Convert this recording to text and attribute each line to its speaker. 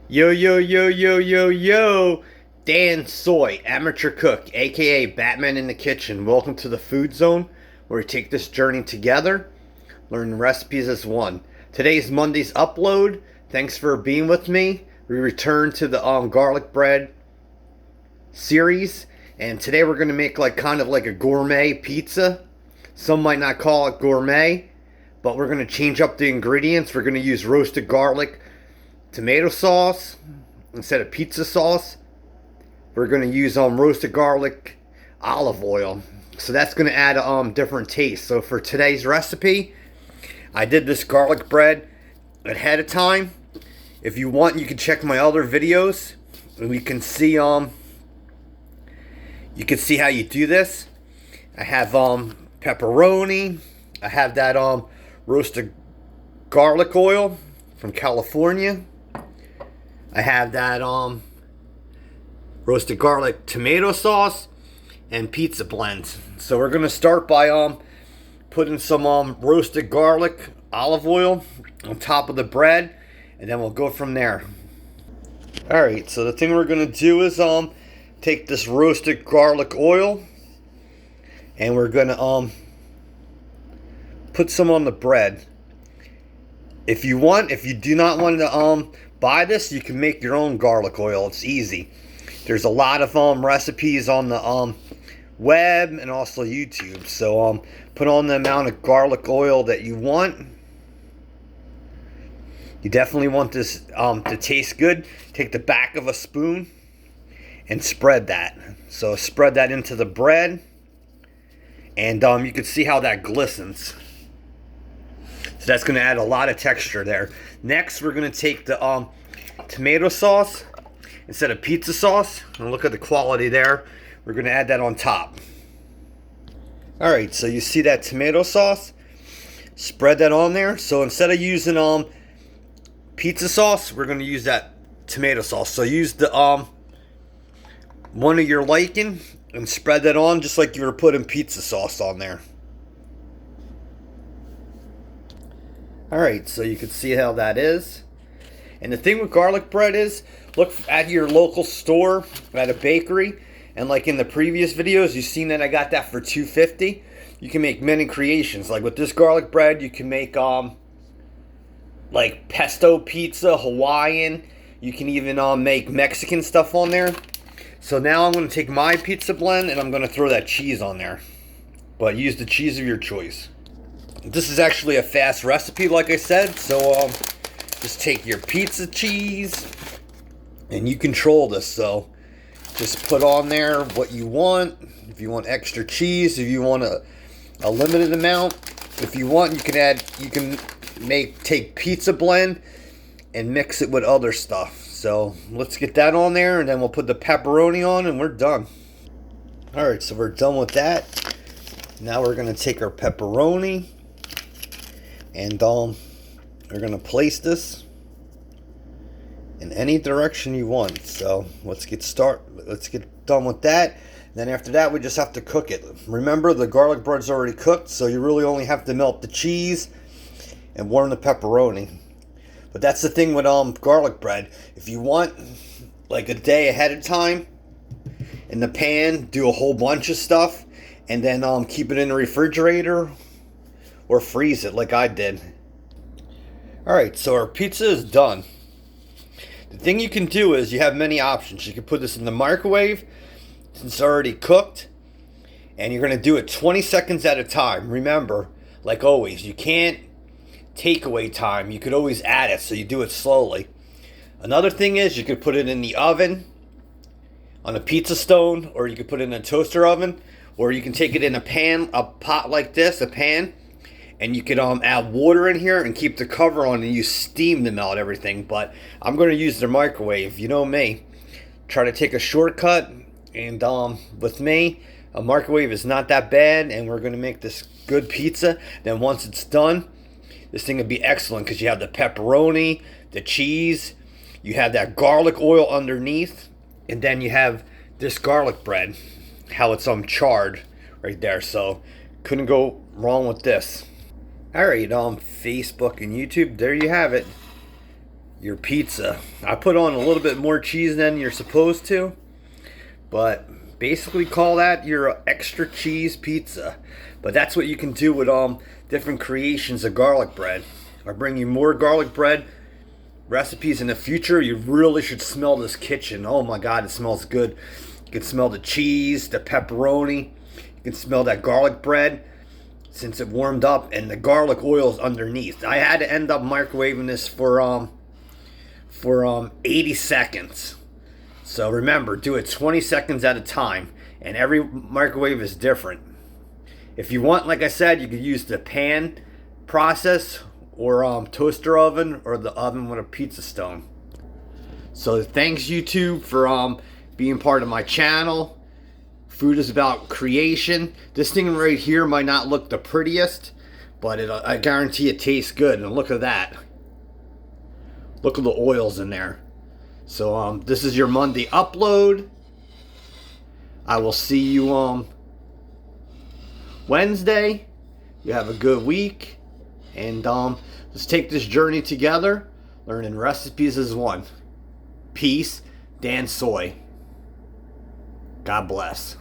Speaker 1: Yo, yo, yo, yo, yo, yo! Dan Soy, amateur cook, aka Batman in the Kitchen. Welcome to the Food Zone, where we take this journey together, learn recipes as one. Today's Monday's upload. Thanks for being with me. We return to the garlic bread series, and today we're gonna make kind of like a gourmet pizza. Some might not call it gourmet, but we're gonna change up the ingredients. We're gonna use roasted garlic tomato sauce instead of pizza sauce. We're going to use roasted garlic olive oil, so that's going to add a different taste. So for today's recipe, I did this garlic bread ahead of time. If you want, you can check my other videos and you can see how you do this. I have pepperoni. I have that roasted garlic oil from California. I have that roasted garlic tomato sauce and pizza blend. So we're gonna start by putting some roasted garlic olive oil on top of the bread, and then we'll go from there. All right, so the thing we're gonna do is take this roasted garlic oil and we're gonna put some on the bread. If you do not want to buy this, you can make your own garlic oil. It's easy. There's a lot of recipes on the web and also YouTube. So put on the amount of garlic oil that you want. You definitely want this to taste good. Take the back of a spoon and spread that. So spread that into the bread, and you can see how that glistens. So that's going to add a lot of texture there. Next, we're going to take the tomato sauce instead of pizza sauce. And look at the quality there. We're going to add that on top. Alright, so you see that tomato sauce? Spread that on there. So instead of using pizza sauce, we're going to use that tomato sauce. So use the one of your liking and spread that on just like you were putting pizza sauce on there. Alright, so you can see how that is. And the thing with garlic bread is, look at your local store, at a bakery, and like in the previous videos, you've seen that I got that for $2.50. You can make many creations. Like with this garlic bread, you can make like pesto pizza, Hawaiian. You can even make Mexican stuff on there. So now I'm going to take my pizza blend and I'm going to throw that cheese on there. But use the cheese of your choice. This is actually a fast recipe, like I said, so just take your pizza cheese and you control this. So just put on there what you want. If you want extra cheese, if you want a limited amount, if you want, you can take pizza blend and mix it with other stuff. So let's get that on there, and then we'll put the pepperoni on and we're done. All right, so we're done with that. Now we're gonna take our pepperoni, and we're going to place this in any direction you want. So let's get done with that. Then after that, we just have to cook it. Remember, the garlic bread's already cooked, so you really only have to melt the cheese and warm the pepperoni. But that's the thing with garlic bread. If you want like a day ahead of time in the pan, do a whole bunch of stuff, and then keep it in the refrigerator or freeze it like I did. Alright, so our pizza is done. The thing you can do is you have many options. You can put this in the microwave since it's already cooked, and you're going to do it 20 seconds at a time. Remember, like always, you can't take away time. You could always add it, so you do it slowly. Another thing is you could put it in the oven on a pizza stone, or you could put it in a toaster oven, or you can take it in a pan, a pot like this, a pan, and you could add water in here and keep the cover on and use steam to melt everything. But I'm going to use the microwave. You know me. Try to take a shortcut. And with me, a microwave is not that bad. And we're going to make this good pizza. Then once it's done, this thing would be excellent because you have the pepperoni, the cheese. You have that garlic oil underneath. And then you have this garlic bread. How it's charred right there. So couldn't go wrong with this. Alright, Facebook and YouTube, there you have it. your pizza. I put on a little bit more cheese than you're supposed to, but basically call that your extra cheese pizza. But that's what you can do with different creations of garlic bread. I bring you more garlic bread recipes in the future. You really should smell this kitchen. Oh my god, it smells good. You can smell the cheese, the pepperoni. You can smell that garlic bread since it warmed up, and the garlic oil is underneath. I had to end up microwaving this for 80 seconds. So remember, do it 20 seconds at a time, and every microwave is different. If you want, like I said, you could use the pan process or toaster oven or the oven with a pizza stone. So thanks YouTube for being part of my channel. Food is about creation. This thing right here might not look the prettiest, but I guarantee it tastes good. And look at that. Look at the oils in there. So this is your Monday upload. I will see you Wednesday. You have a good week, and let's take this journey together, learning recipes as one. Peace, Dan Soy. God bless.